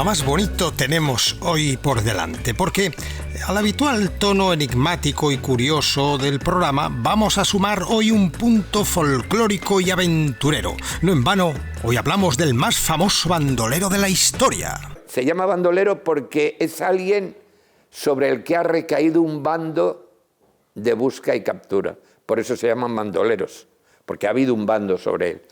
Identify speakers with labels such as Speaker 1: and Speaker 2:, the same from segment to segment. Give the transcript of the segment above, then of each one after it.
Speaker 1: programa más bonito tenemos hoy por delante, porque al habitual tono enigmático y curioso del programa vamos a sumar hoy un punto folclórico y aventurero. No en vano, hoy hablamos del más famoso bandolero de la historia.
Speaker 2: Se llama bandolero porque es alguien sobre el que ha recaído un bando de busca y captura. Por eso se llaman bandoleros, porque ha habido un bando sobre él.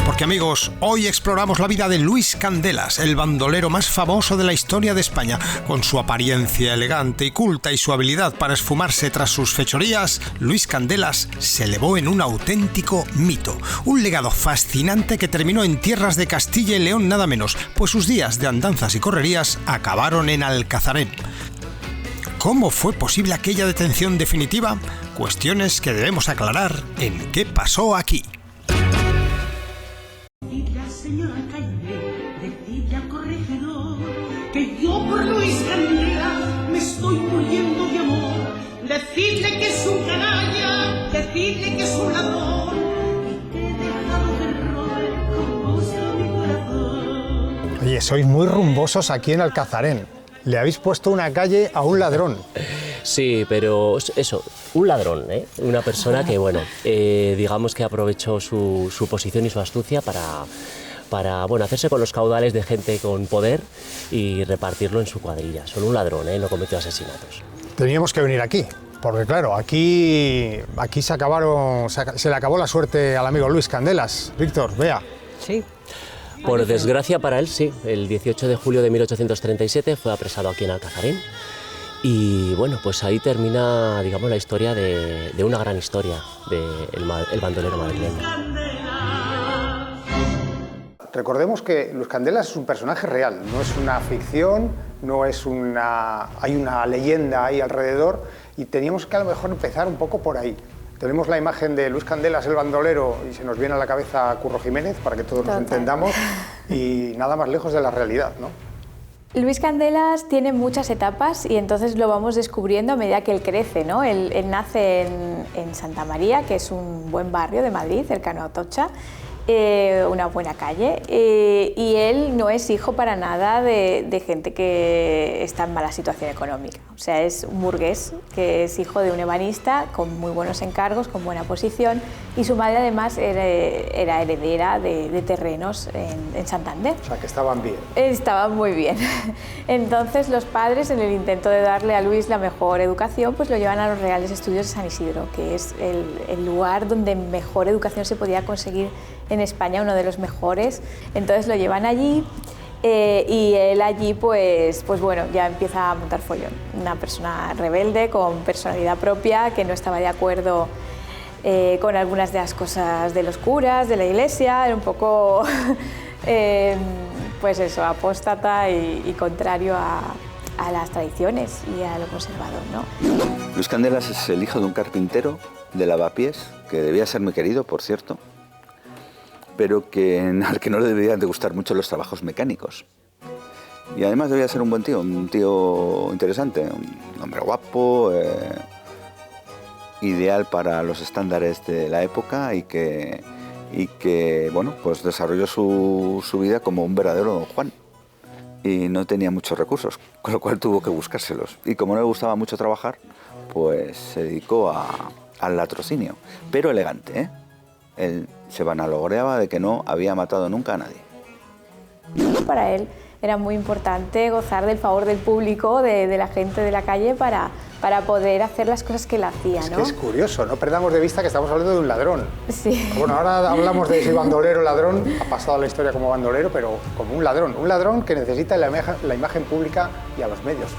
Speaker 1: Porque amigos, hoy exploramos la vida de Luis Candelas, el bandolero más famoso de la historia de España. Con su apariencia elegante y culta y su habilidad para esfumarse tras sus fechorías, Luis Candelas se elevó en un auténtico mito. Un legado fascinante que terminó en tierras de Castilla y León nada menos, pues sus días de andanzas y correrías acabaron en Alcazarén. ¿Cómo fue posible aquella detención definitiva? Cuestiones que debemos aclarar en ¿Qué pasó aquí?
Speaker 3: Señor alcalde, decide al corregidor que yo por Luis Candelas me estoy muriendo de amor. Decidle que es un canalla, decidle que es un ladrón y que he dejado que robe con gusto mi corazón.
Speaker 4: Oye, sois muy rumbosos aquí en Alcazarén. Le habéis puesto una calle a un ladrón.
Speaker 5: Sí, pero eso, un ladrón, ¿eh? Una persona que, bueno, digamos que aprovechó su posición y su astucia para hacerse con los caudales de gente con poder y repartirlo en su cuadrilla. Solo un ladrón, no cometió asesinatos.
Speaker 4: Teníamos que venir aquí, porque claro, aquí se le acabó la suerte al amigo Luis Candelas. Víctor, vea.
Speaker 5: Sí. Por desgracia para él, sí. El 18 de julio de 1837 fue apresado aquí en Alcazarén. Y bueno, pues ahí termina, digamos, la historia de una gran historia del bandolero madrileño.
Speaker 4: Recordemos que Luis Candelas es un personaje real, no es una ficción, hay una leyenda ahí alrededor y teníamos que a lo mejor empezar un poco por ahí. Tenemos la imagen de Luis Candelas, el bandolero, y se nos viene a la cabeza Curro Jiménez, para que todos nos entendamos, y nada más lejos de la realidad, ¿no?
Speaker 6: Luis Candelas tiene muchas etapas y entonces lo vamos descubriendo a medida que él crece, ¿no? Él nace en Santa María, que es un buen barrio de Madrid, cercano a Atocha, una buena calle, y él no es hijo para nada de gente que está en mala situación económica. O sea, es un burgués que es hijo de un ebanista con muy buenos encargos, con buena posición, y su madre además era heredera de terrenos en Santander.
Speaker 4: O sea, que estaban bien.
Speaker 6: Estaban muy bien. Entonces los padres, en el intento de darle a Luis la mejor educación, pues lo llevan a los Reales Estudios de San Isidro, que es el lugar donde mejor educación se podía conseguir en España, uno de los mejores. Entonces lo llevan allí y él allí pues bueno, ya empieza a montar follón. Una persona rebelde, con personalidad propia, que no estaba de acuerdo con algunas de las cosas de los curas, de la iglesia, era un poco pues eso, apóstata y contrario a las tradiciones y a lo conservador, ¿no?
Speaker 7: Luis Candelas es el hijo de un carpintero de Lavapiés, que debía ser muy querido, por cierto, pero al que no le debían de gustar mucho los trabajos mecánicos. Y además debía ser un tío interesante, un hombre guapo, ideal para los estándares de la época y que bueno, pues desarrolló su vida como un verdadero Don Juan. Y no tenía muchos recursos, con lo cual tuvo que buscárselos. Y como no le gustaba mucho trabajar, pues se dedicó al latrocinio, pero elegante, ¿eh? Él se vanagloriaba de que no había matado nunca a nadie.
Speaker 6: Para él era muy importante gozar del favor del público, de la gente de la calle, para poder hacer las cosas que él hacía, ¿no?
Speaker 4: Es que es curioso, no perdamos de vista que estamos hablando de un ladrón.
Speaker 6: Sí.
Speaker 4: Bueno, ahora hablamos de ese bandolero, ladrón, ha pasado a la historia como bandolero, pero como un ladrón que necesita la imagen pública y a los medios.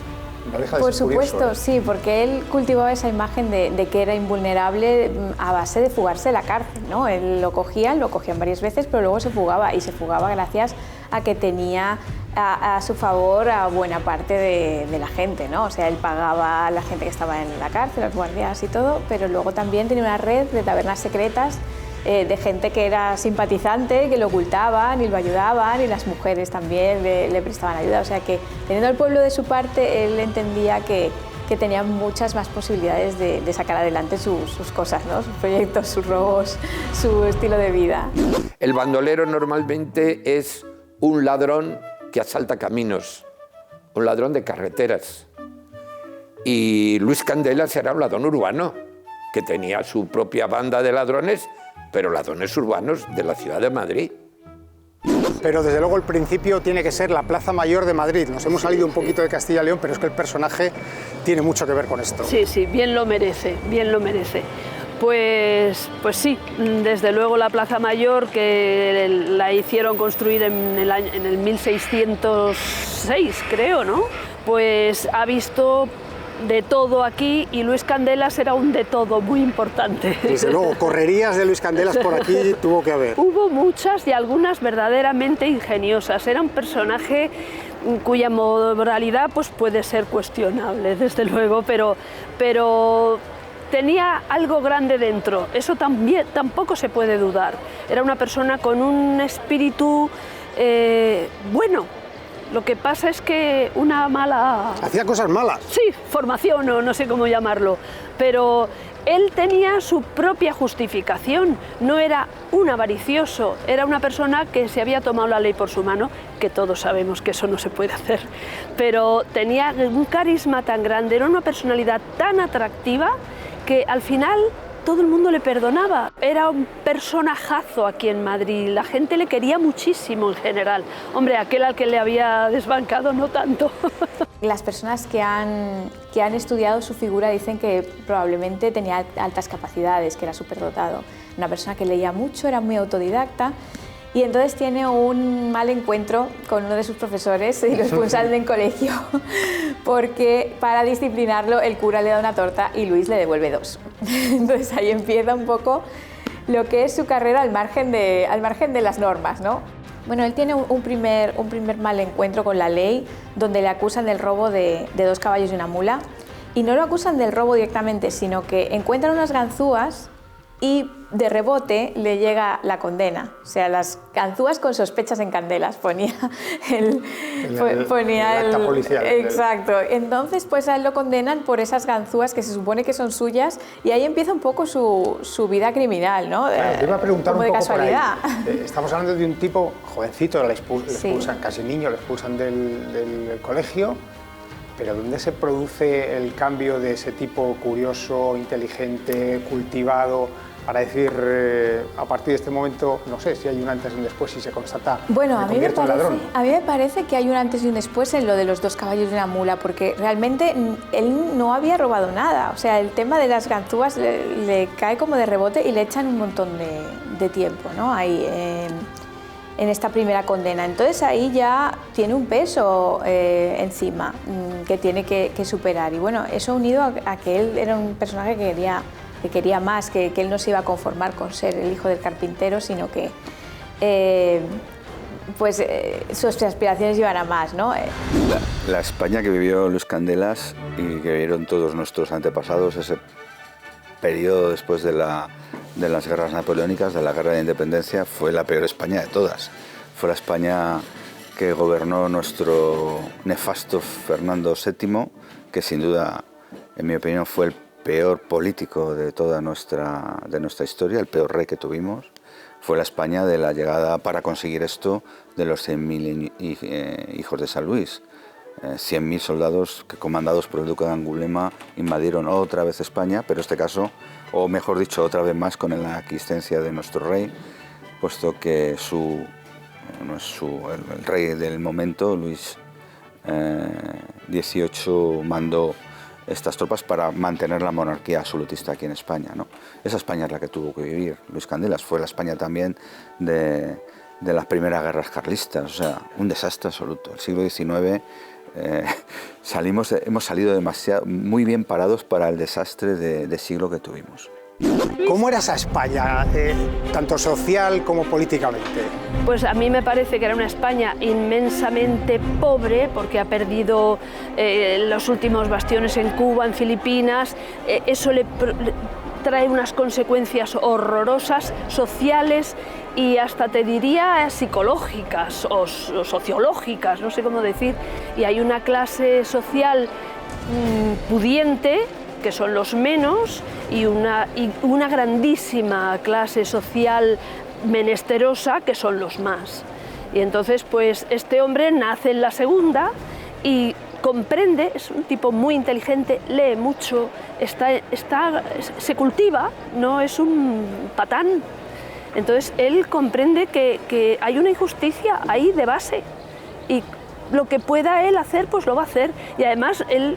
Speaker 4: No deja de
Speaker 6: Por
Speaker 4: ser curioso,
Speaker 6: supuesto, sí, porque él cultivaba esa imagen de que era invulnerable a base de fugarse de la cárcel, ¿no? Él lo cogían varias veces, pero luego se fugaba, y se fugaba gracias a que tenía a su favor a buena parte de la gente, ¿no? O sea, él pagaba a la gente que estaba en la cárcel, los guardias y todo, pero luego también tenía una red de tabernas secretas de gente que era simpatizante, que lo ocultaban y lo ayudaban, y las mujeres también le prestaban ayuda. O sea que, teniendo al pueblo de su parte, él entendía que tenía muchas más posibilidades de sacar adelante sus cosas, ¿no? Sus proyectos, sus robos, su estilo de vida.
Speaker 2: El bandolero normalmente es un ladrón que asalta caminos, un ladrón de carreteras. Y Luis Candelas era un ladrón urbano, que tenía su propia banda de ladrones, pero ladrones urbanos de la ciudad de Madrid.
Speaker 4: Pero desde luego el principio tiene que ser la Plaza Mayor de Madrid. Nos hemos salido un poquito de Castilla y León, pero es que el personaje tiene mucho que ver con esto.
Speaker 8: Sí, sí, bien lo merece, bien lo merece. Pues sí, desde luego la Plaza Mayor, que la hicieron construir en el 1606, creo, ¿no? Pues ha visto de todo aquí, y Luis Candelas era un de todo muy importante.
Speaker 4: Desde luego, correrías de Luis Candelas por aquí tuvo que haber.
Speaker 8: Hubo muchas y algunas verdaderamente ingeniosas. Era un personaje cuya moralidad pues, puede ser cuestionable, desde luego, pero tenía algo grande dentro. Eso también tampoco se puede dudar. Era una persona con un espíritu bueno. Lo que pasa es que una mala...
Speaker 4: Hacía cosas malas.
Speaker 8: Sí, formación o no sé cómo llamarlo, pero él tenía su propia justificación, no era un avaricioso, era una persona que se había tomado la ley por su mano, que todos sabemos que eso no se puede hacer, pero tenía un carisma tan grande, era una personalidad tan atractiva que al final todo el mundo le perdonaba. Era un personajazo aquí en Madrid, la gente le quería muchísimo en general. Hombre, aquel al que le había desbancado no tanto.
Speaker 6: Las personas que han estudiado su figura dicen que probablemente tenía altas capacidades, que era superdotado. Una persona que leía mucho, era muy autodidacta, y entonces tiene un mal encuentro con uno de sus profesores y lo expulsan del colegio porque para disciplinarlo el cura le da una torta y Luis le devuelve 2. Entonces ahí empieza un poco lo que es su carrera al margen de las normas, ¿no? Bueno, él tiene un primer mal encuentro con la ley, donde le acusan del robo de 2 caballos y una mula, y no lo acusan del robo directamente, sino que encuentran unas ganzúas y de rebote le llega la condena. O sea, las ganzúas con sospechas en Candelas, ponía el
Speaker 4: acta policial.
Speaker 6: Exacto. Entonces, pues a él lo condenan por esas ganzúas que se supone que son suyas, y ahí empieza un poco su vida criminal, ¿no?
Speaker 4: Claro, te iba a preguntar
Speaker 6: como
Speaker 4: un poco
Speaker 6: de casualidad.
Speaker 4: por ahí. Estamos hablando de un tipo jovencito, le expulsan, casi niño, le expulsan del colegio. Pero ¿dónde se produce el cambio de ese tipo curioso, inteligente, cultivado, para decir, a partir de este momento, no sé si hay un antes y un después, si se constata,
Speaker 6: bueno,
Speaker 4: me convierto en ladrón?
Speaker 6: A mí me parece que hay un antes y un después en lo de los 2 caballos y una mula, porque realmente él no había robado nada. O sea, el tema de las ganzúas le cae como de rebote y le echan un montón de tiempo, ¿no? Ahí, en esta primera condena. Entonces ahí ya tiene un peso encima que tiene que superar. Y bueno, eso unido a que él era un personaje que quería más, que él no se iba a conformar con ser el hijo del carpintero, sino que sus aspiraciones iban a más, ¿no?
Speaker 7: La España que vivió Luis Candelas y que vivieron todos nuestros antepasados, ese periodo después de las guerras napoleónicas, de la guerra de independencia, fue la peor España de todas. Fue la España que gobernó nuestro nefasto Fernando VII, que sin duda, en mi opinión, fue el peor político de toda nuestra historia, el peor rey que tuvimos. Fue la España de la llegada, para conseguir esto, de los 100.000 hijos de San Luis. 100.000 soldados que, comandados por el duque de Angulema, invadieron otra vez España, pero en este caso, o mejor dicho, otra vez más con la aquiescencia de nuestro rey, puesto que el rey del momento, Luis XVIII, mandó estas tropas para mantener la monarquía absolutista aquí en España, ¿no? Esa España es la que tuvo que vivir Luis Candelas. Fue la España también de las primeras guerras carlistas, o sea, un desastre absoluto. El siglo XIX hemos salido muy bien parados para el desastre de siglo que tuvimos.
Speaker 4: ¿Cómo era esa España, tanto social como políticamente?
Speaker 8: Pues a mí me parece que era una España inmensamente pobre, porque ha perdido los últimos bastiones en Cuba, en Filipinas. Eso le trae unas consecuencias horrorosas, sociales y hasta te diría psicológicas o sociológicas, no sé cómo decir. Y hay una clase social pudiente, que son los menos, y una grandísima clase social menesterosa, que son los más. Y entonces pues este hombre nace en la segunda y comprende, es un tipo muy inteligente, lee mucho, se cultiva, no es un patán. Entonces él comprende que hay una injusticia ahí de base y lo que pueda él hacer, pues lo va a hacer. Y además él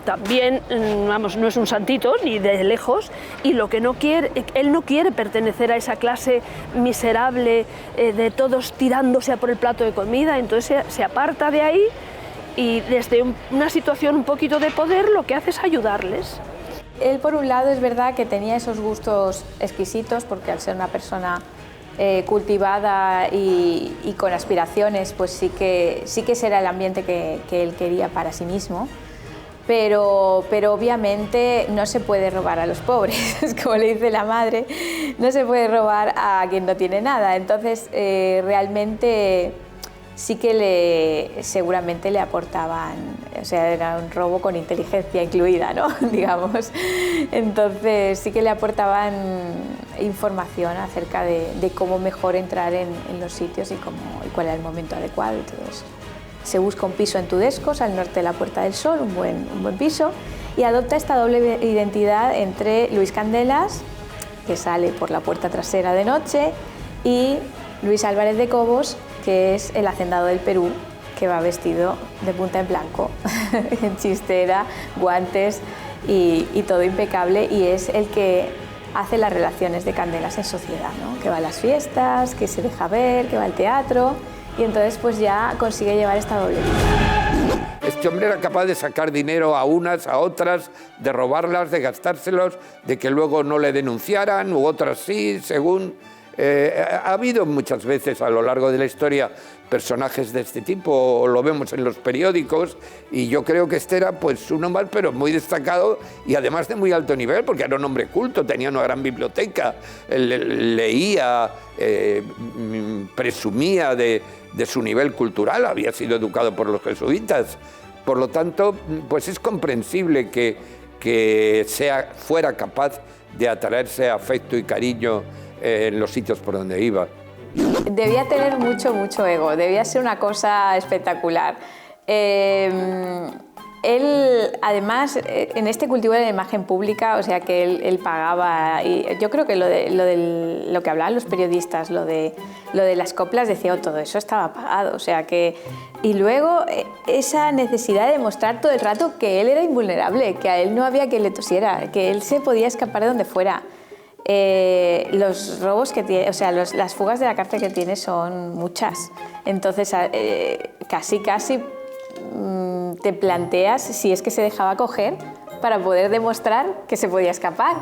Speaker 8: también, vamos, no es un santito ni de lejos, y lo que no quiere, él no quiere pertenecer a esa clase miserable de todos tirándose a por el plato de comida, entonces se aparta de ahí y desde una situación un poquito de poder lo que hace es ayudarles.
Speaker 6: Él, por un lado, es verdad que tenía esos gustos exquisitos, porque al ser una persona cultivada y con aspiraciones, pues sí que ese era el ambiente que él quería para sí mismo. Pero obviamente no se puede robar a los pobres, como le dice la madre, no se puede robar a quien no tiene nada. Entonces, realmente sí que seguramente le aportaban, o sea, era un robo con inteligencia incluida, ¿no? Digamos. Entonces sí que le aportaban información acerca de cómo mejor entrar en los sitios y cuál era el momento adecuado y todo eso. Se busca un piso en Tudescos, al norte de la Puerta del Sol, un buen piso, y adopta esta doble identidad entre Luis Candelas, que sale por la puerta trasera de noche, y Luis Álvarez de Cobos, que es el hacendado del Perú, que va vestido de punta en blanco, en chistera, guantes y todo impecable, y es el que hace las relaciones de Candelas en sociedad, ¿no? Que va a las fiestas, que se deja ver, que va al teatro, y entonces pues ya consigue llevar esta doble vida.
Speaker 2: Este hombre era capaz de sacar dinero a unas, a otras, de robarlas, de gastárselos, de que luego no le denunciaran, u otras sí, según... ha habido muchas veces a lo largo de la historia personajes de este tipo, lo vemos en los periódicos, y yo creo que este era pues uno más, pero muy destacado y además de muy alto nivel, porque era un hombre culto, tenía una gran biblioteca, leía, presumía de su nivel cultural, había sido educado por los jesuitas, por lo tanto pues es comprensible que fuera capaz de atraerse afecto y cariño en los sitios por donde iba.
Speaker 6: Debía tener mucho ego, debía ser una cosa espectacular. Él, además, en este cultivo de la imagen pública, o sea, que él pagaba, y yo creo que lo que hablaban los periodistas, lo de las coplas de CEO, todo eso estaba pagado, o sea que... Y luego esa necesidad de demostrar todo el rato que él era invulnerable, que a él no había quien le tosiera, que él se podía escapar de donde fuera. Los robos que tiene, o sea, las fugas de la cárcel que tiene son muchas. Entonces, casi te planteas si es que se dejaba coger para poder demostrar que se podía escapar.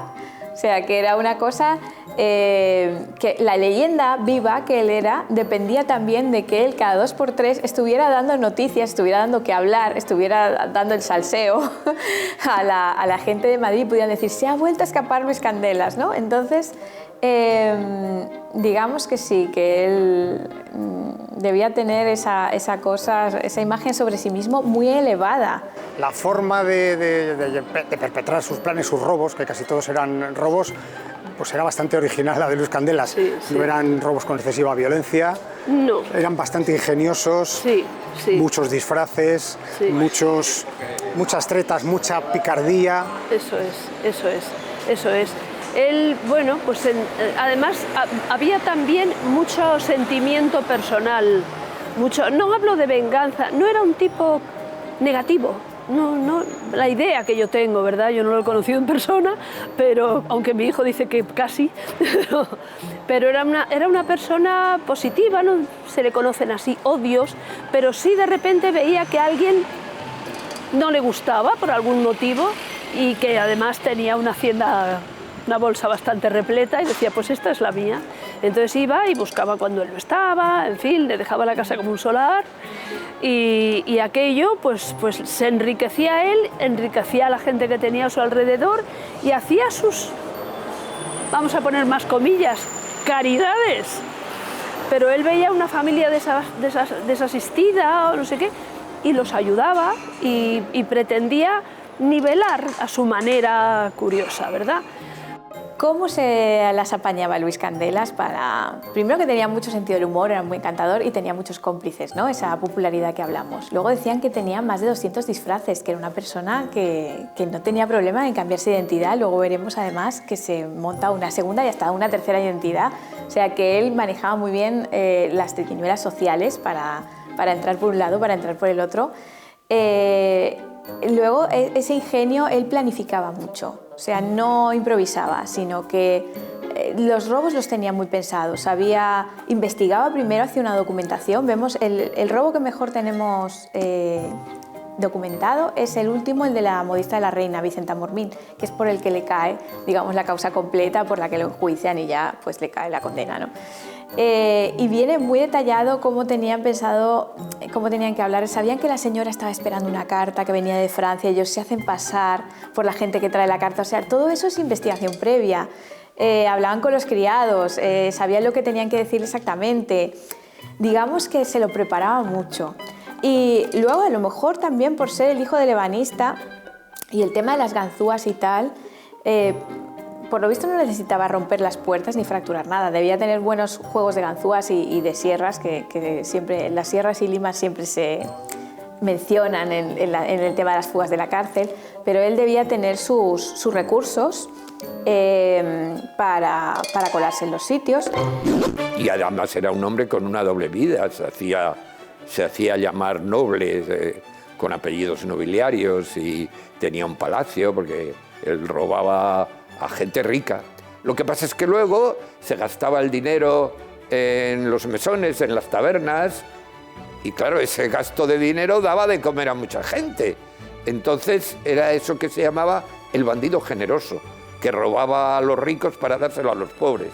Speaker 6: O sea, que era una cosa que la leyenda viva que él era dependía también de que él cada 2x3 estuviera dando noticias, estuviera dando que hablar, estuviera dando el salseo a la gente de Madrid. Podían decir, se ha vuelto a escapar Luis Candelas, ¿no? Entonces, digamos que sí, que él debía tener esa imagen sobre sí mismo muy elevada.
Speaker 4: La forma de perpetrar sus planes, sus robos, que casi todos eran robos, pues era bastante original la de Luis Candelas.
Speaker 8: Sí.
Speaker 4: No eran robos con excesiva violencia,
Speaker 8: no.
Speaker 4: Eran bastante ingeniosos,
Speaker 8: sí.
Speaker 4: Muchos disfraces,
Speaker 8: sí.
Speaker 4: muchas tretas, mucha picardía.
Speaker 8: Eso es. Él, bueno, pues además había también mucho sentimiento personal, no hablo de venganza, no era un tipo negativo, no, la idea que yo tengo, ¿verdad? Yo no lo he conocido en persona, pero aunque mi hijo dice que casi, pero era una persona positiva, no se le conocen así odios, pero sí de repente veía que a alguien no le gustaba por algún motivo y que además tenía una bolsa bastante repleta y decía, pues esta es la mía. Entonces iba y buscaba cuando él no estaba, en fin, le dejaba la casa como un solar y aquello pues se enriquecía él, enriquecía a la gente que tenía a su alrededor y hacía sus, vamos a poner más comillas, caridades. Pero él veía una familia desasistida o no sé qué y los ayudaba y pretendía nivelar a su manera curiosa, ¿verdad?
Speaker 6: ¿Cómo se las apañaba Luis Candelas para...? Primero que tenía mucho sentido del humor, era muy encantador y tenía muchos cómplices, ¿no? Esa popularidad que hablamos. Luego decían que tenía más de 200 disfraces, que era una persona que no tenía problema en cambiarse de identidad. Luego veremos además que se monta una segunda y hasta una tercera identidad. O sea que él manejaba muy bien las triquiñuelas sociales para entrar por un lado, para entrar por el otro. Luego, ese ingenio, él planificaba mucho, o sea, no improvisaba, sino que los robos los tenía muy pensados. Investigaba primero, hacía una documentación. Vemos el robo que mejor tenemos documentado es el último, el de la modista de la reina, Vicenta Mormín, que es por el que le cae, digamos, la causa completa, por la que lo enjuician y ya pues le cae la condena, ¿no? Y viene muy detallado cómo tenían pensado, cómo tenían que hablar. Sabían que la señora estaba esperando una carta que venía de Francia, ellos se hacen pasar por la gente que trae la carta, o sea, todo eso es investigación previa. Hablaban con los criados, sabían lo que tenían que decir exactamente, digamos que se lo preparaban mucho. Y luego, a lo mejor también por ser el hijo del ebanista y el tema de las ganzúas y tal, por lo visto no necesitaba romper las puertas ni fracturar nada. Debía tener buenos juegos de ganzúas y de sierras, que siempre, las sierras y limas siempre se mencionan en el tema de las fugas de la cárcel, pero él debía tener sus recursos para colarse en los sitios.
Speaker 2: Y además era un hombre con una doble vida, se hacía llamar noble, con apellidos nobiliarios, y tenía un palacio porque él robaba a gente rica. Lo que pasa es que luego se gastaba el dinero en los mesones, en las tabernas, y claro, ese gasto de dinero daba de comer a mucha gente. Entonces era eso que se llamaba el bandido generoso, que robaba a los ricos para dárselo a los pobres.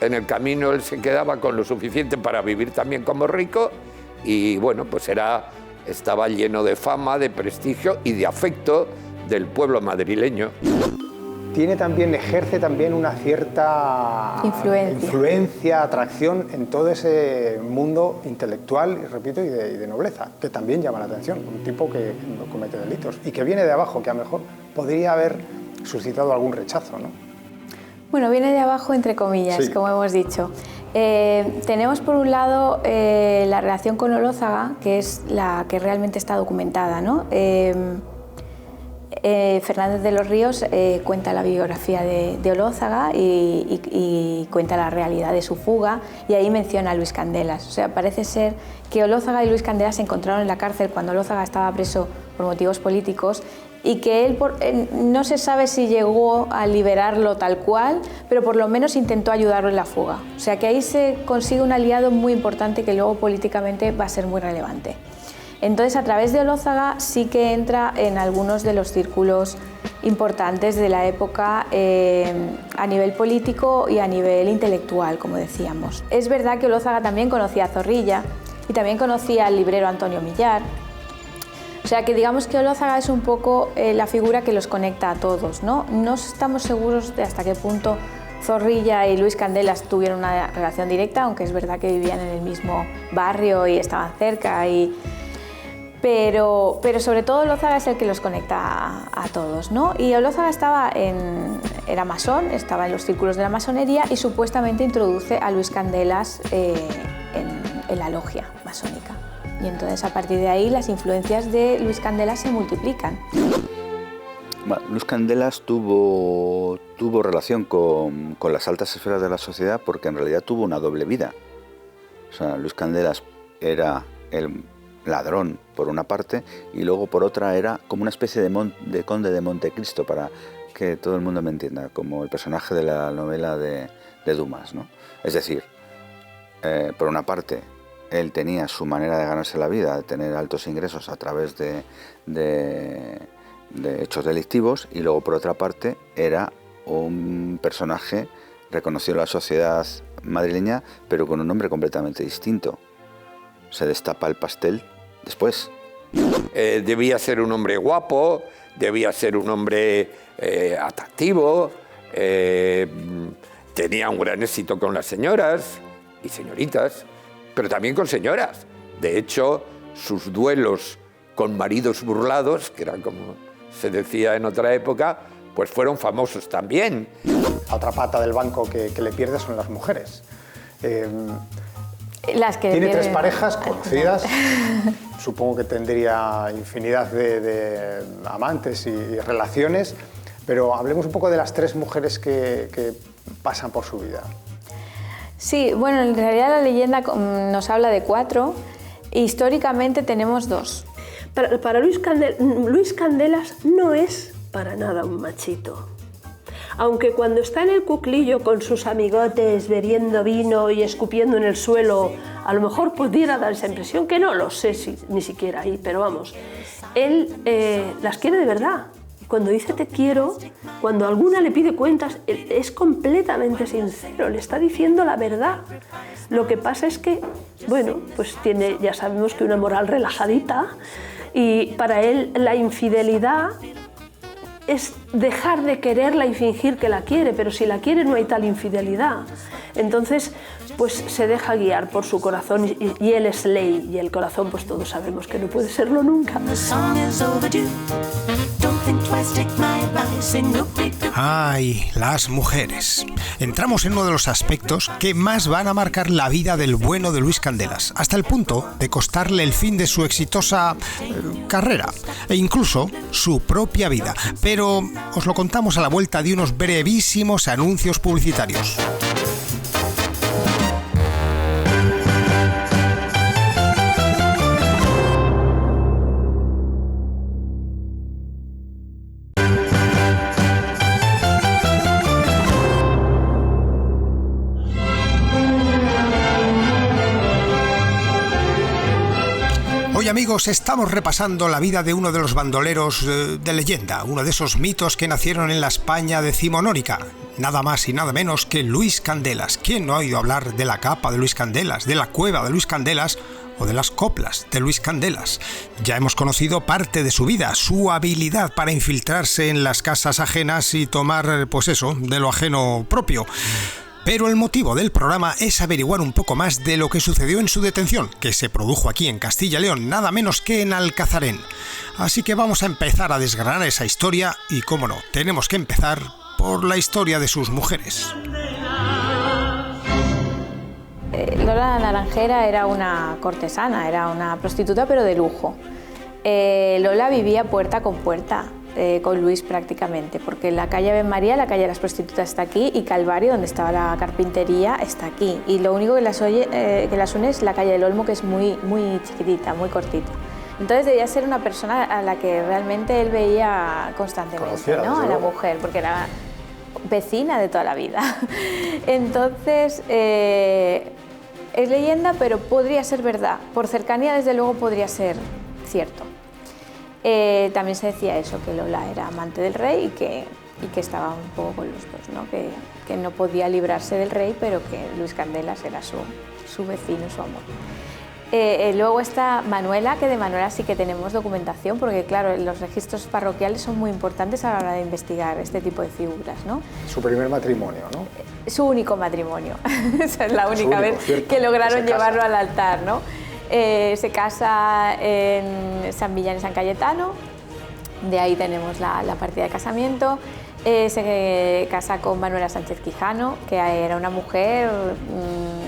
Speaker 2: En el camino él se quedaba con lo suficiente para vivir también como rico, y bueno, pues estaba lleno de fama, de prestigio y de afecto del pueblo madrileño.
Speaker 4: Ejerce también una cierta influencia, atracción en todo ese mundo intelectual, y repito, y de nobleza, que también llama la atención. Un tipo que no comete delitos y que viene de abajo, que a lo mejor podría haber suscitado algún rechazo, ¿no?
Speaker 6: Bueno, viene de abajo entre comillas, sí, como hemos dicho. Tenemos por un lado la relación con Olózaga, que es la que realmente está documentada, ¿no? Fernández de los Ríos cuenta la biografía de Olózaga y cuenta la realidad de su fuga, y ahí menciona a Luis Candelas. O sea, parece ser que Olózaga y Luis Candelas se encontraron en la cárcel cuando Olózaga estaba preso por motivos políticos, y que él no se sabe si llegó a liberarlo tal cual, pero por lo menos intentó ayudarlo en la fuga. O sea que ahí se consigue un aliado muy importante que luego políticamente va a ser muy relevante. Entonces, a través de Olózaga sí que entra en algunos de los círculos importantes de la época a nivel político y a nivel intelectual, como decíamos. Es verdad que Olózaga también conocía a Zorrilla y también conocía al librero Antonio Millar. O sea que digamos que Olózaga es un poco la figura que los conecta a todos, ¿no? No estamos seguros de hasta qué punto Zorrilla y Luis Candelas tuvieron una relación directa, aunque es verdad que vivían en el mismo barrio y estaban cerca, pero sobre todo Olózaga es el que los conecta a todos, ¿no? Y Olózaga era masón, estaba en los círculos de la masonería y supuestamente introduce a Luis Candelas en la logia masónica. Y entonces, a partir de ahí, las influencias de Luis Candelas se multiplican.
Speaker 7: Bueno, Luis Candelas tuvo relación con las altas esferas de la sociedad porque en realidad tuvo una doble vida. O sea, Luis Candelas era el ladrón por una parte y luego por otra era como una especie de conde de Montecristo, para que todo el mundo me entienda, como el personaje de la novela de Dumas, ¿no? Es decir, por una parte, él tenía su manera de ganarse la vida, de tener altos ingresos a través de hechos delictivos, y luego por otra parte era un personaje reconocido en la sociedad madrileña, pero con un nombre completamente distinto. Se destapa el pastel después.
Speaker 2: Debía ser un hombre guapo, debía ser un hombre atractivo, tenía un gran éxito con las señoras y señoritas, pero también con señoras. De hecho, sus duelos con maridos burlados, que eran como se decía en otra época, pues fueron famosos también.
Speaker 4: La otra pata del banco que le pierde son las mujeres.
Speaker 6: Las que
Speaker 4: tiene
Speaker 6: tienen...
Speaker 4: 3 parejas conocidas, supongo que tendría infinidad de amantes y relaciones, pero hablemos un poco de las 3 mujeres que pasan por su vida.
Speaker 6: Sí, bueno, en realidad la leyenda nos habla de 4, históricamente tenemos 2.
Speaker 8: Para Luis Candelas no es para nada un machito. Aunque cuando está en el cuclillo con sus amigotes bebiendo vino y escupiendo en el suelo, a lo mejor pudiera dar esa impresión, que no lo sé ni siquiera ahí, pero vamos, él las quiere de verdad. Cuando dice te quiero, cuando alguna le pide cuentas, es completamente sincero, le está diciendo la verdad. Lo que pasa es que, bueno, pues tiene, ya sabemos que una moral relajadita, y para él la infidelidad es dejar de quererla y fingir que la quiere, pero si la quiere no hay tal infidelidad. Entonces, pues se deja guiar por su corazón y él es ley, y el corazón pues todos sabemos que no puede serlo nunca.
Speaker 1: Ay, las mujeres. Entramos en uno de los aspectos que más van a marcar la vida del bueno de Luis Candelas, hasta el punto de costarle el fin de su exitosa carrera e incluso su propia vida. Pero os lo contamos a la vuelta de unos brevísimos anuncios publicitarios. Hoy, amigos, estamos repasando la vida de uno de los bandoleros de leyenda, uno de esos mitos que nacieron en la España decimonónica, nada más y nada menos que Luis Candelas. ¿Quién no ha oído hablar de la capa de Luis Candelas, de la cueva de Luis Candelas o de las coplas de Luis Candelas? Ya hemos conocido parte de su vida, su habilidad para infiltrarse en las casas ajenas y tomar, pues eso, de lo ajeno propio. Pero el motivo del programa es averiguar un poco más de lo que sucedió en su detención, que se produjo aquí en Castilla y León, nada menos que en Alcazarén. Así que vamos a empezar a desgranar esa historia y, cómo no, tenemos que empezar por la historia de sus mujeres.
Speaker 6: Lola Naranjera era una cortesana, era una prostituta pero de lujo. Lola vivía puerta con puerta. Con Luis prácticamente, porque la calle Ave María, la calle de las prostitutas está aquí, y Calvario, donde estaba la carpintería, está aquí, y lo único que las une es la calle del Olmo, que es muy chiquitita, muy cortita. Entonces debía ser una persona a la que realmente él veía constantemente, ¿no? A la mujer, porque era vecina de toda la vida. Entonces es leyenda, pero podría ser verdad. Por cercanía, desde luego, podría ser cierto. También se decía eso, que Lola era amante del rey y que estaba un poco con los dos, ¿no? Que no podía librarse del rey, pero que Luis Candelas era su vecino, su amor. Luego está Manuela, que de Manuela sí que tenemos documentación, porque claro, los registros parroquiales son muy importantes a la hora de investigar este tipo de figuras, ¿no?
Speaker 4: Su primer matrimonio, ¿no?
Speaker 6: Su único matrimonio. Esa es la única vez que lograron llevarlo al altar, ¿no? Se casa en San Millán y San Cayetano, de ahí tenemos la partida de casamiento. Se casa con Manuela Sánchez Quijano, que era una mujer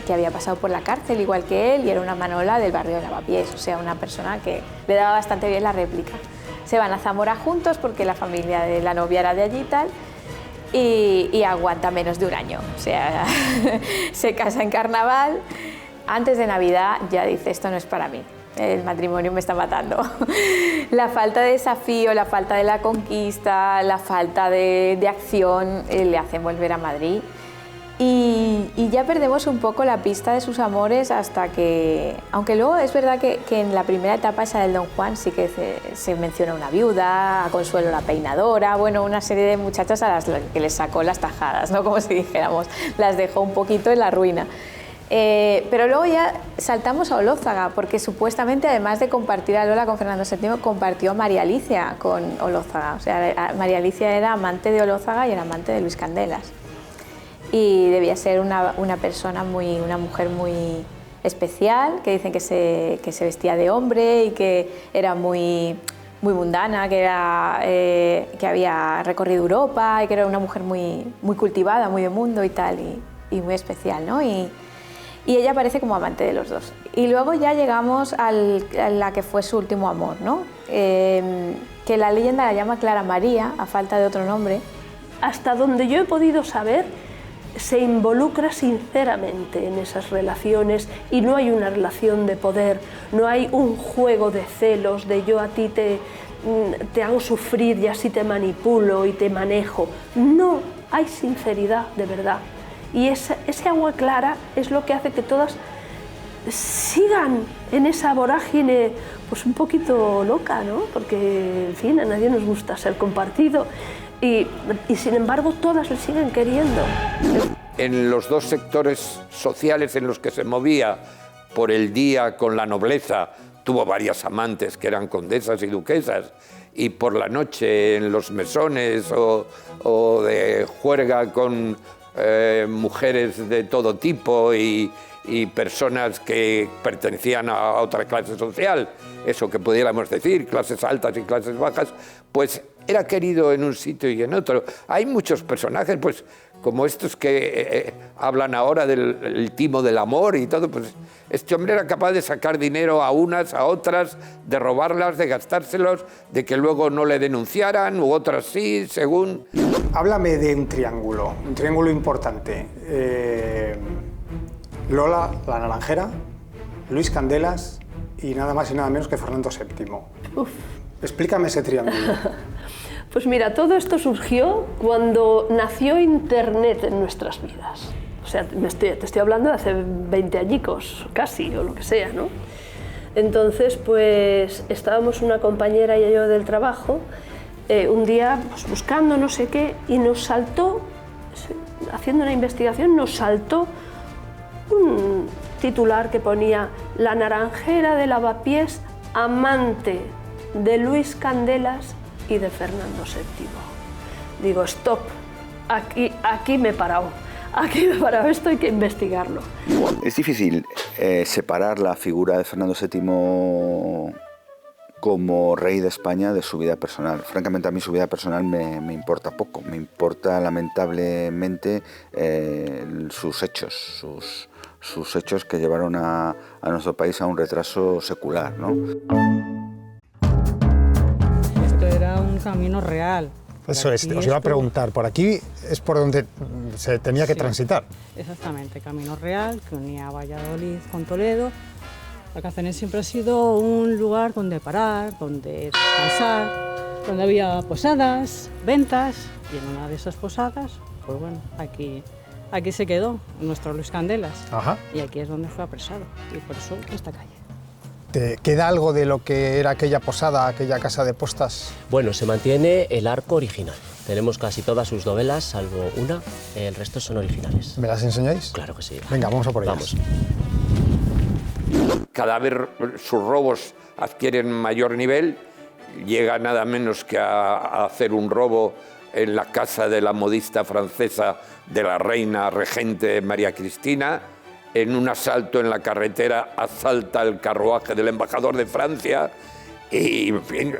Speaker 6: que había pasado por la cárcel igual que él, y era una manola del barrio de Lavapiés, o sea, una persona que le daba bastante bien la réplica. Se van a Zamora juntos porque la familia de la novia era de allí y tal, y aguanta menos de un año, o sea, se casa en carnaval. Antes de Navidad ya dice, esto no es para mí, el matrimonio me está matando. La falta de desafío, la falta de la conquista, la falta de acción le hacen volver a Madrid. Y ya perdemos un poco la pista de sus amores hasta que... Aunque luego es verdad que en la primera etapa esa del Don Juan sí que se menciona una viuda, a Consuelo la peinadora, bueno, una serie de muchachas a las que les sacó las tajadas, ¿no? Como si dijéramos, las dejó un poquito en la ruina. Pero luego ya saltamos a Olózaga, porque supuestamente, además de compartir a Lola con Fernando VII, compartió a María Alicia con Olózaga. O sea, María Alicia era amante de Olózaga y era amante de Luis Candelas. Y debía ser una mujer muy especial, que dicen que se vestía de hombre y que era muy muy mundana, que había recorrido Europa y que era una mujer muy, muy cultivada, muy de mundo y tal, y muy especial, ¿no? Y ella aparece como amante de los dos. Y luego ya llegamos a la que fue su último amor, ¿no? Que la leyenda la llama Clara María, a falta de otro nombre.
Speaker 8: Hasta donde yo he podido saber, se involucra sinceramente en esas relaciones y no hay una relación de poder, no hay un juego de celos, de yo a ti te hago sufrir y así te manipulo y te manejo. No, hay sinceridad de verdad. Y ese agua clara es lo que hace que todas sigan en esa vorágine pues un poquito loca, ¿no? Porque, en fin, a nadie nos gusta ser compartido. Y sin embargo todas le siguen queriendo.
Speaker 2: En los dos sectores sociales en los que se movía, por el día con la nobleza, tuvo varias amantes que eran condesas y duquesas, y por la noche en los mesones o de juerga con mujeres de todo tipo y personas que pertenecían a otra clase social, eso que pudiéramos decir, clases altas y clases bajas, pues era querido en un sitio y en otro. Hay muchos personajes, pues como estos que hablan ahora del timo del amor y todo, pues este hombre era capaz de sacar dinero a unas, a otras, de robarlas, de gastárselos, de que luego no le denunciaran, u otras sí, según...
Speaker 4: Háblame de un triángulo importante. Lola, la Naranjera, Luis Candelas y nada más y nada menos que Fernando VII.
Speaker 8: Uf.
Speaker 4: Explícame ese triángulo.
Speaker 8: Pues mira, todo esto surgió cuando nació Internet en nuestras vidas. O sea, te estoy hablando de hace 20 añicos, casi, o lo que sea, ¿no? Entonces, pues estábamos una compañera y yo del trabajo, un día pues, buscando no sé qué, y nos saltó, haciendo una investigación, nos saltó un titular que ponía «La Naranjera de Lavapiés, amante de Luis Candelas y de Fernando VII». Digo, stop, aquí me he parado, esto hay que investigarlo.
Speaker 7: Es difícil separar la figura de Fernando VII como rey de España de su vida personal. Francamente, a mí su vida personal me importa poco. Me importa lamentablemente sus hechos, sus hechos que llevaron a nuestro país a un retraso secular, ¿no?
Speaker 9: Esto era un camino real.
Speaker 4: Eso es, os iba a preguntar, por aquí es por donde se tenía que transitar.
Speaker 9: Exactamente, camino real que unía Valladolid con Toledo. Alcacenes siempre ha sido un lugar donde parar, donde descansar, donde había posadas, ventas, y en una de esas posadas, pues bueno, aquí se quedó nuestro Luis Candelas.
Speaker 4: Ajá.
Speaker 9: Y aquí es donde fue apresado, y por eso esta calle.
Speaker 4: ¿Te queda algo de lo que era aquella posada, aquella casa de postas?
Speaker 5: Bueno, se mantiene el arco original. Tenemos casi todas sus dovelas, salvo una, el resto son originales.
Speaker 4: ¿Me las enseñáis?
Speaker 5: Claro que sí.
Speaker 4: Venga, vamos a por ellas.
Speaker 5: Vamos.
Speaker 2: Cada vez sus robos adquieren mayor nivel, llega nada menos que a hacer un robo en la casa de la modista francesa de la reina regente María Cristina. En un asalto en la carretera asalta el carruaje del embajador de Francia y, en fin,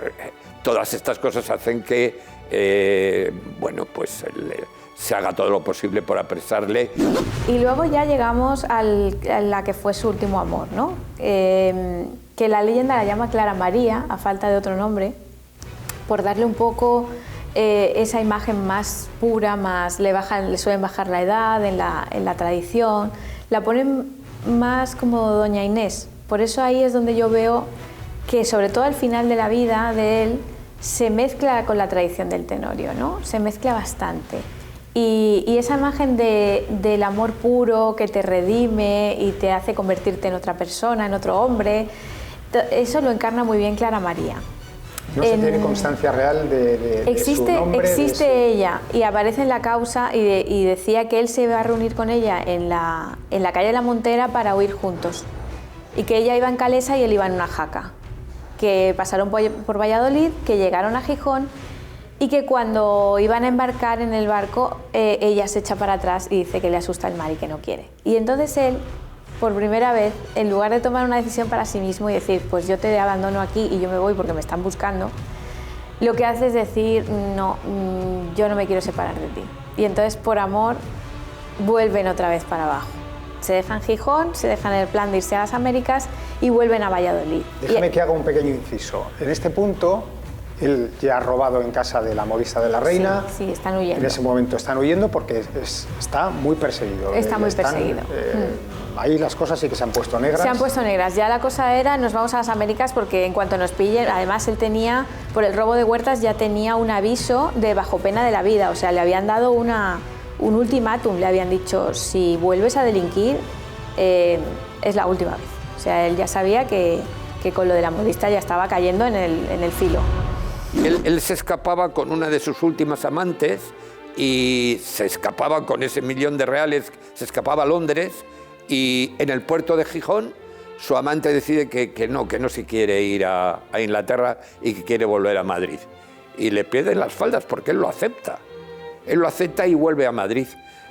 Speaker 2: todas estas cosas hacen que, bueno, pues se haga todo lo posible por apresarle.
Speaker 6: Y luego ya llegamos a la que fue su último amor, ¿no? Que la leyenda la llama Clara María, a falta de otro nombre, por darle un poco esa imagen más pura, le suelen bajar la edad en la tradición, la ponen más como Doña Inés. Por eso ahí es donde yo veo que, sobre todo al final de la vida de él, se mezcla con la tradición del Tenorio, ¿no? Se mezcla bastante. Y esa imagen del amor puro que te redime y te hace convertirte en otra persona, en otro hombre, eso lo encarna muy bien Clara María.
Speaker 4: ¿No se tiene constancia real de su nombre?
Speaker 6: Existe ella, y aparece en la causa y decía que él se iba a reunir con ella en la calle de la Montera para huir juntos, y que ella iba en Calesa y él iba en una jaca, que pasaron por Valladolid, que llegaron a Gijón, y que cuando iban a embarcar en el barco, ella se echa para atrás y dice que le asusta el mar y que no quiere. Y entonces él, por primera vez, en lugar de tomar una decisión para sí mismo y decir, pues yo te abandono aquí y yo me voy porque me están buscando, lo que hace es decir, no, yo no me quiero separar de ti. Y entonces, por amor, vuelven otra vez para abajo. Se dejan Gijón, se dejan el plan de irse a las Américas y vuelven a Valladolid.
Speaker 4: Déjame que haga un pequeño inciso. En este punto, él ya ha robado en casa de la modista de la reina.
Speaker 6: Sí, están huyendo.
Speaker 4: En ese momento están huyendo porque está muy perseguido.
Speaker 6: Está muy perseguido.
Speaker 4: Ahí las cosas sí que se han puesto negras.
Speaker 6: Se han puesto negras. Ya la cosa era, nos vamos a las Américas porque en cuanto nos pillen, además él tenía, por el robo de huertas, ya tenía un aviso de bajo pena de la vida. O sea, le habían dado un ultimátum, le habían dicho, si vuelves a delinquir, es la última vez. O sea, él ya sabía que con lo de la modista ya estaba cayendo en el filo.
Speaker 2: Él se escapaba con una de sus últimas amantes y se escapaba con ese millón de reales, se escapaba a Londres y en el puerto de Gijón su amante decide que no se quiere ir a Inglaterra y que quiere volver a Madrid. Y le pierden las faldas porque él lo acepta. Él lo acepta y vuelve a Madrid.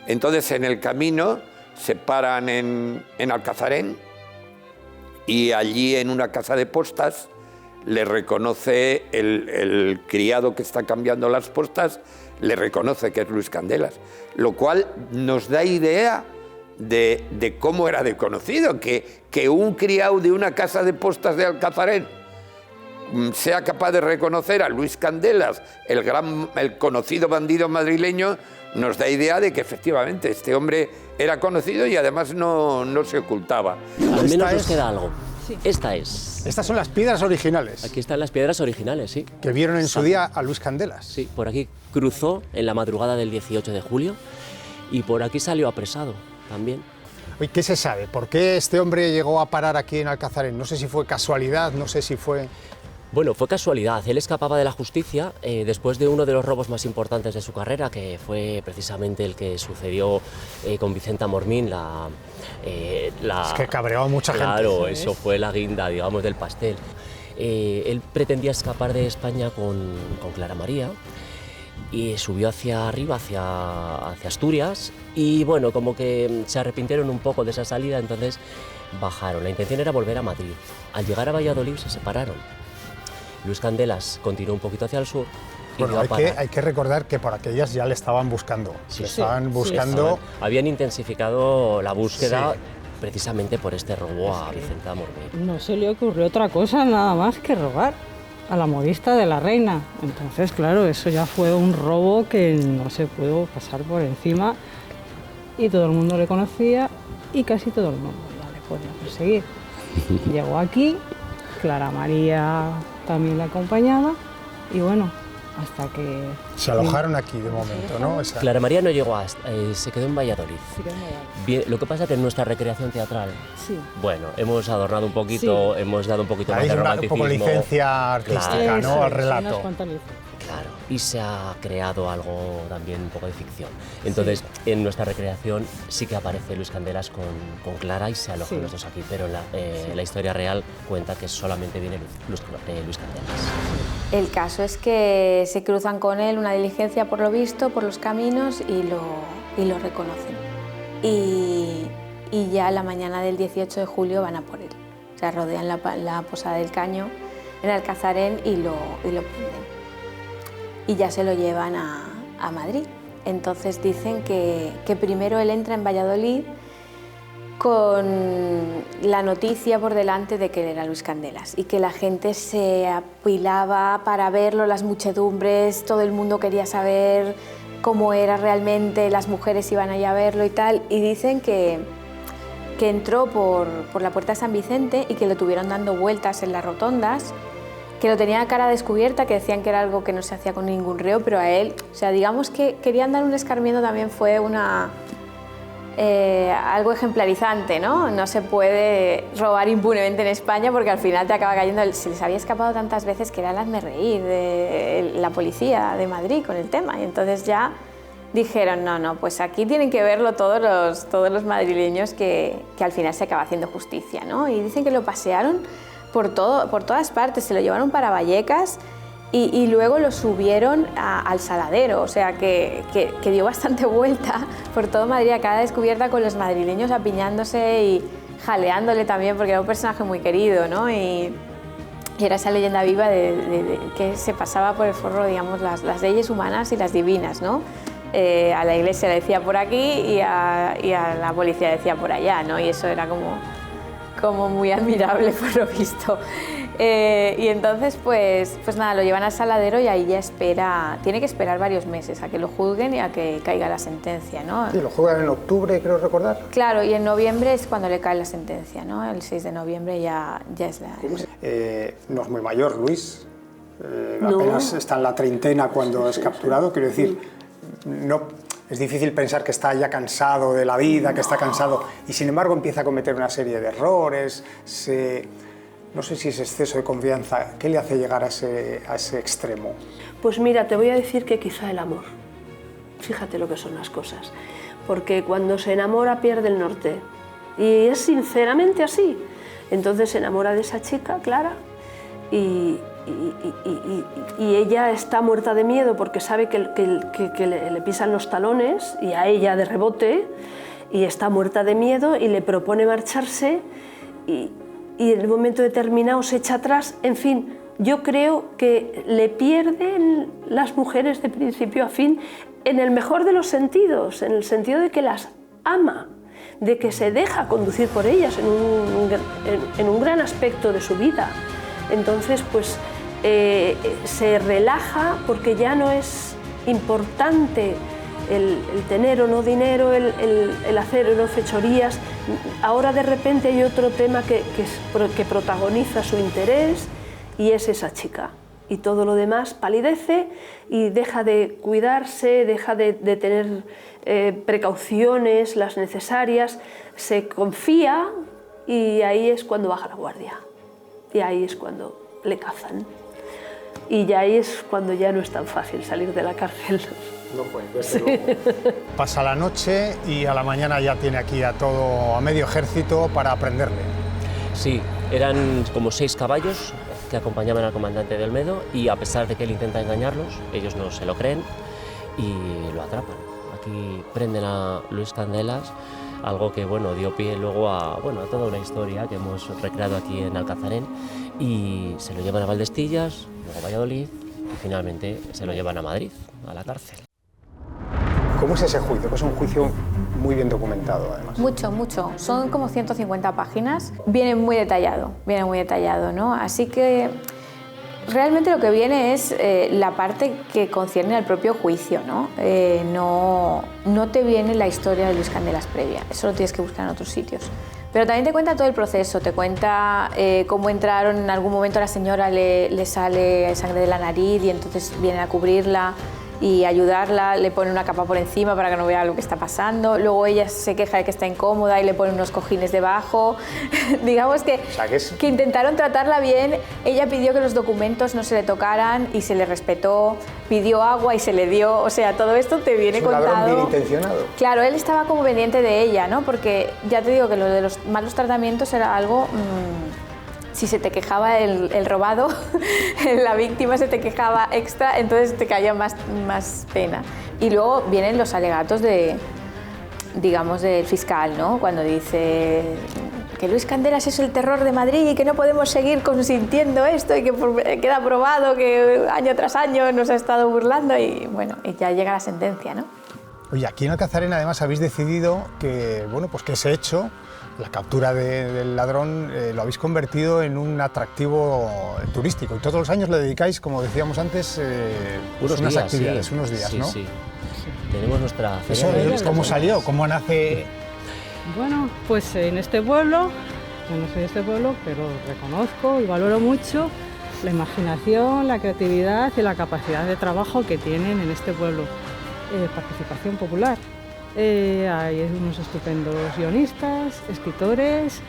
Speaker 2: Entonces en el camino se paran en Alcazarén y allí en una casa de postas le reconoce el criado que está cambiando las postas, le reconoce que es Luis Candelas, lo cual nos da idea de cómo era de conocido, que un criado de una casa de postas de Alcazarén sea capaz de reconocer a Luis Candelas, el conocido bandido madrileño, nos da idea de que efectivamente este hombre era conocido y además no se ocultaba.
Speaker 5: Al menos nos queda algo. Sí.
Speaker 4: Estas son las piedras originales.
Speaker 5: Aquí están las piedras originales, sí.
Speaker 4: Que vieron en su día a Luis Candelas.
Speaker 5: Sí, por aquí cruzó en la madrugada del 18 de julio y por aquí salió apresado también.
Speaker 4: Oye, ¿qué se sabe? ¿Por qué este hombre llegó a parar aquí en Alcazarén? No sé si fue casualidad, no sé si fue...
Speaker 5: Bueno, fue casualidad. Él escapaba de la justicia después de uno de los robos más importantes de su carrera, que fue precisamente el que sucedió con Vicenta Mormín,
Speaker 4: Es que cabreó a mucha gente.
Speaker 5: Claro, eso fue la guinda, digamos, del pastel. Él pretendía escapar de España con Clara María y subió hacia arriba, hacia Asturias, y bueno, como que se arrepintieron un poco de esa salida, entonces bajaron. La intención era volver a Madrid. Al llegar a Valladolid se separaron. Luis Candelas continuó un poquito hacia el sur.
Speaker 4: Bueno, hay que recordar que por aquellas ya le estaban buscando.
Speaker 5: Sí,
Speaker 4: estaban buscando.
Speaker 5: Habían intensificado la búsqueda precisamente por este robo a Vicenta Mormín.
Speaker 9: No se le ocurrió otra cosa nada más que robar a la modista de la reina. Entonces, claro, eso ya fue un robo que no se pudo pasar por encima y todo el mundo le conocía y casi todo el mundo ya le podía perseguir. Llegó aquí, Clara María también la acompañaba y bueno, hasta que...
Speaker 4: Se alojaron aquí de momento, ¿no?
Speaker 5: Clara María no llegó se quedó en Valladolid. Bien, lo que pasa es que en nuestra recreación teatral, bueno, hemos adornado un poquito, hemos dado un poquito más de romanticismo.
Speaker 4: Un poco licencia artística,
Speaker 5: claro,
Speaker 4: ¿no? Al relato.
Speaker 5: Claro, y se ha creado algo también un poco de ficción. Entonces, en nuestra recreación sí que aparece Luis Candelas con Clara y se alojan los dos aquí, pero la historia real cuenta que solamente viene Luis Candelas.
Speaker 6: El caso es que se cruzan con él una diligencia por lo visto, por los caminos y lo reconocen. Y ya la mañana del 18 de julio van a por él. O sea, rodean la posada del Caño en Alcazarén y lo prenden. Y ya se lo llevan a Madrid. Entonces dicen que primero él entra en Valladolid con la noticia por delante de que él era Luis Candelas y que la gente se apilaba para verlo, las muchedumbres, todo el mundo quería saber cómo era realmente, las mujeres iban allá a verlo y tal, y dicen que entró por la puerta de San Vicente y que lo tuvieron dando vueltas en las rotondas, que lo tenía a cara descubierta, que decían que era algo que no se hacía con ningún reo, pero a él, o sea, digamos que querían dar un escarmiento, también fue algo ejemplarizante, ¿no? No se puede robar impunemente en España porque al final te acaba cayendo, se les había escapado tantas veces que era el hazmerreír de la policía de Madrid con el tema, y entonces ya dijeron, no, pues aquí tienen que verlo todos los madrileños que al final se acaba haciendo justicia, ¿no? Y dicen que lo pasearon por todas partes, se lo llevaron para Vallecas y luego lo subieron al Saladero, o sea que dio bastante vuelta por todo Madrid a cada descubierta, con los madrileños apiñándose y jaleándole también porque era un personaje muy querido, ¿no? Y Y era esa leyenda viva de que se pasaba por el forro, digamos, las leyes humanas y las divinas, ¿no? A la iglesia le decía por aquí y a la policía decía por allá, ¿no? Y eso era como muy admirable por lo visto. Y entonces, pues nada, lo llevan al saladero y ahí ya tiene que esperar varios meses a que lo juzguen y a que caiga la sentencia, ¿no?
Speaker 4: Sí, lo juzgan en octubre, creo recordar.
Speaker 6: Claro, y en noviembre es cuando le cae la sentencia, ¿no? El 6 de noviembre ya es la...
Speaker 4: No es muy mayor, Luis.
Speaker 8: No.
Speaker 4: Apenas está en la treintena cuando es capturado, quiero decir, no... Es difícil pensar que está ya cansado de la vida, que está cansado, y sin embargo empieza a cometer una serie de errores, no sé si es exceso de confianza. ¿Qué le hace llegar a ese extremo?
Speaker 8: Pues mira, te voy a decir que quizá el amor. Fíjate lo que son las cosas. Porque cuando se enamora pierde el norte. Y es sinceramente así. Entonces se enamora de esa chica, Clara, y ella está muerta de miedo porque sabe que le pisan los talones, y a ella de rebote, y está muerta de miedo y le propone marcharse, y en el momento determinado se echa atrás. En fin, yo creo que le pierden las mujeres de principio a fin, en el mejor de los sentidos, en el sentido de que las ama, de que se deja conducir por ellas en un gran aspecto de su vida. Entonces, pues se relaja porque ya no es importante el tener o no dinero, el hacer o no fechorías. Ahora de repente hay otro tema que protagoniza su interés, y es esa chica. Y todo lo demás palidece y deja de cuidarse, deja de tener precauciones, las necesarias, se confía, y ahí es cuando baja la guardia. Y ahí es cuando le cazan. Y ya ahí es cuando ya no es tan fácil salir de la cárcel.
Speaker 4: No, pues, pasa la noche y a la mañana ya tiene aquí a medio ejército para prenderle.
Speaker 5: Sí, eran como 6 caballos que acompañaban al comandante de Olmedo, y a pesar de que él intenta engañarlos, ellos no se lo creen y lo atrapan. Aquí prenden a Luis Candelas, algo que bueno, dio pie luego a toda una historia que hemos recreado aquí en Alcazarén, y se lo llevan a Valdestillas, luego a Valladolid, y finalmente se lo llevan a Madrid, a la cárcel.
Speaker 4: ¿Cómo es ese juicio? Que es un juicio muy bien documentado, además.
Speaker 6: Mucho. Son como 150 páginas. Viene muy detallado, ¿no? Así que realmente lo que viene es la parte que concierne al propio juicio, ¿no? No te viene la historia de Luis Candelas previa, eso lo tienes que buscar en otros sitios. Pero también te cuenta todo el proceso, te cuenta cómo entraron, en algún momento a la señora le sale sangre de la nariz y entonces vienen a cubrirla y ayudarla, le ponen una capa por encima para que no vea lo que está pasando. Luego ella se queja de que está incómoda y le ponen unos cojines debajo. Digamos que intentaron tratarla bien. Ella pidió que los documentos no se le tocaran y se le respetó, pidió agua y se le dio. O sea, todo esto te viene contado.
Speaker 4: Un ladrón bien intencionado.
Speaker 6: Claro, él estaba como pendiente de ella, ¿no? Porque ya te digo que lo de los malos tratamientos era algo... si se te quejaba el robado, la víctima se te quejaba extra, entonces te caía más pena. Y luego vienen los alegatos digamos, del fiscal, ¿no? Cuando dice que Luis Candelas es el terror de Madrid y que no podemos seguir consintiendo esto y que queda probado que año tras año nos ha estado burlando, y bueno, y ya llega la sentencia, ¿no?
Speaker 4: Oye, aquí en Alcazarén además habéis decidido que, bueno, pues que ese hecho, la captura del ladrón, lo habéis convertido en un atractivo turístico, y todos los años le dedicáis, como decíamos antes, unas actividades,
Speaker 5: sí,
Speaker 4: unos días, ¿no?
Speaker 5: Sí. Tenemos nuestra feria.
Speaker 4: Eso, ¿cómo salió? ¿Cómo nace?
Speaker 9: Bueno, pues en este pueblo, yo no soy de este pueblo, pero reconozco y valoro mucho la imaginación, la creatividad y la capacidad de trabajo que tienen en este pueblo. Participación popular. Hay unos estupendos guionistas, escritores,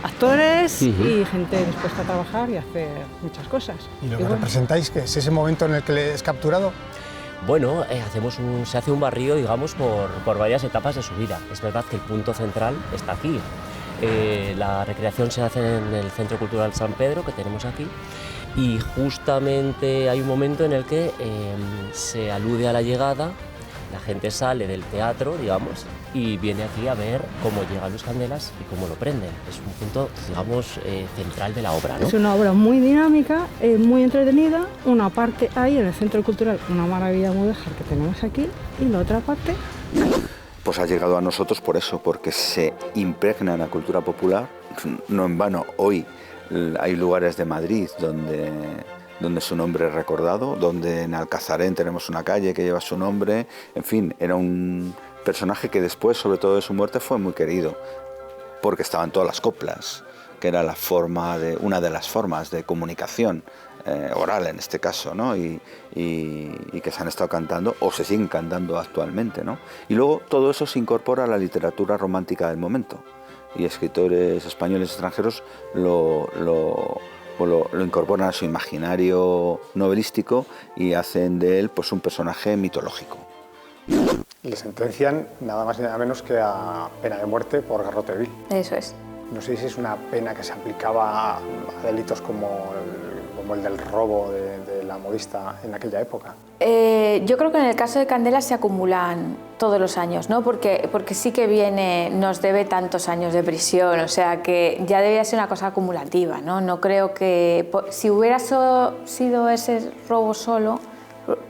Speaker 9: actores y gente dispuesta a trabajar y hacer muchas cosas.
Speaker 4: ¿Y lo que representáis, que es ese momento en el que es capturado?
Speaker 5: Bueno, se hace un barrido, digamos, por varias etapas de su vida. Es verdad que el punto central está aquí. La recreación se hace en el Centro Cultural San Pedro, que tenemos aquí, y justamente hay un momento en el que se alude a la llegada La gente sale del teatro, digamos, y viene aquí a ver cómo llega Luis Candelas y cómo lo prenden. Es un punto, digamos, central de la obra, ¿no?
Speaker 9: Es una obra muy dinámica, muy entretenida. Una parte hay en el Centro Cultural, una maravilla mudéjar que tenemos aquí, y la otra parte...
Speaker 7: Pues ha llegado a nosotros por eso, porque se impregna en la cultura popular. No en vano, hoy hay lugares de Madrid donde su nombre es recordado, donde en Alcazarén tenemos una calle que lleva su nombre. En fin, era un personaje que después, sobre todo de su muerte, fue muy querido, porque estaban todas las coplas, que era una de las formas de comunicación oral en este caso, ¿no? Y que se han estado cantando o se siguen cantando actualmente, ¿no? Y luego todo eso se incorpora a la literatura romántica del momento, y escritores españoles extranjeros lo incorporan a su imaginario novelístico y hacen de él, pues, un personaje mitológico.
Speaker 4: Le sentencian nada más y nada menos que a pena de muerte por garrote vil.
Speaker 6: Eso es.
Speaker 4: No sé si es una pena que se aplicaba a delitos como el del robo de la modista en aquella época.
Speaker 6: Yo creo que en el caso de Candelas se acumulan todos los años, ¿no? Porque sí que nos debe tantos años de prisión, o sea que ya debía ser una cosa acumulativa, ¿no? No creo que... Si hubiera sido ese robo solo,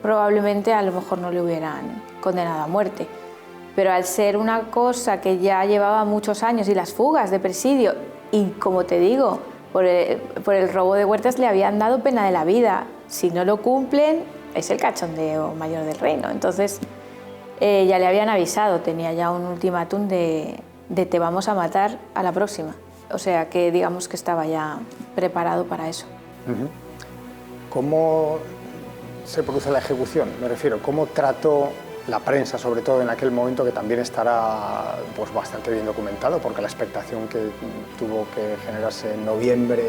Speaker 6: probablemente a lo mejor no le hubieran condenado a muerte. Pero al ser una cosa que ya llevaba muchos años y las fugas de presidio, y como te digo, por el robo de Huertas le habían dado pena de la vida. Si no lo cumplen, es el cachondeo mayor del reino. Entonces ya le habían avisado, tenía ya un ultimátum de te vamos a matar a la próxima. O sea que digamos que estaba ya preparado para eso.
Speaker 4: ¿Cómo se produce la ejecución? Me refiero, ¿cómo trató la prensa, sobre todo en aquel momento, que también estará, pues, bastante bien documentado, porque la expectación que tuvo que generarse en noviembre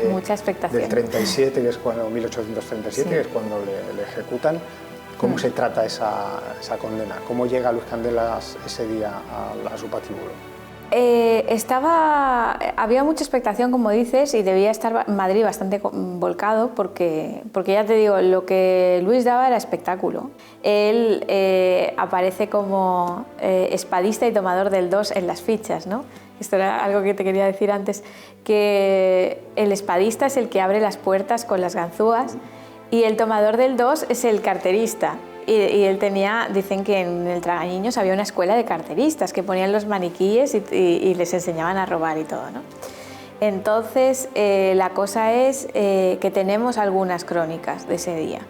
Speaker 4: del 37, que es cuando, 1837, que es cuando le ejecutan? ¿Cómo se trata esa condena? ¿Cómo llega Luis Candelas ese día a su patíbulo?
Speaker 6: Había mucha expectación, como dices, y debía estar Madrid bastante volcado porque ya te digo, lo que Luis daba era espectáculo. Él aparece como espadista y tomador del 2 en las fichas, ¿no? Esto era algo que te quería decir antes, que el espadista es el que abre las puertas con las ganzúas y el tomador del 2 es el carterista. Y él dicen que en el Tragañiños había una escuela de carteristas que ponían los maniquíes y les enseñaban a robar y todo, ¿no? Entonces, la cosa es que tenemos algunas crónicas de ese día.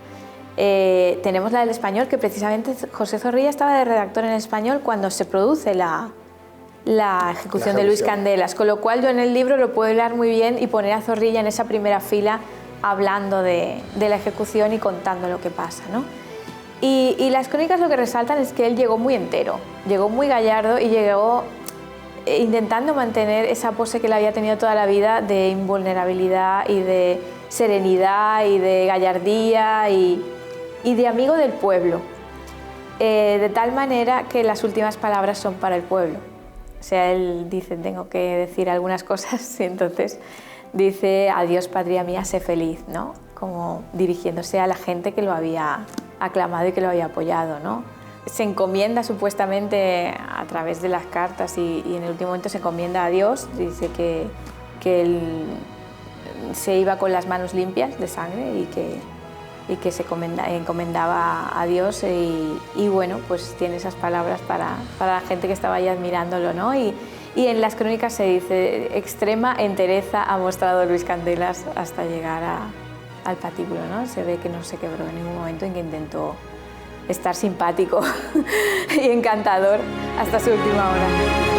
Speaker 6: Tenemos la del Español, que precisamente José Zorrilla estaba de redactor en el Español cuando se produce la ejecución de Luis Candelas, con lo cual yo en el libro lo puedo hilar muy bien y poner a Zorrilla en esa primera fila hablando de la ejecución y contando lo que pasa, ¿no? Y las crónicas lo que resaltan es que él llegó muy entero, llegó muy gallardo y llegó intentando mantener esa pose que él había tenido toda la vida de invulnerabilidad y de serenidad y de gallardía y de amigo del pueblo, de tal manera que las últimas palabras son para el pueblo. O sea, él dice, tengo que decir algunas cosas, y entonces dice, adiós patria mía, sé feliz, ¿no? Como dirigiéndose a la gente que lo había aclamado y que lo había apoyado, ¿no? Se encomienda supuestamente a través de las cartas y en el último momento se encomienda a Dios, dice que él se iba con las manos limpias de sangre y que se encomendaba a Dios y bueno, pues tiene esas palabras para la gente que estaba ahí admirándolo, ¿no? Y en las crónicas se dice, extrema entereza ha mostrado Luis Candelas hasta llegar al patíbulo, ¿no? Se ve que no se quebró en ningún momento en que intentó estar simpático y encantador hasta su última hora.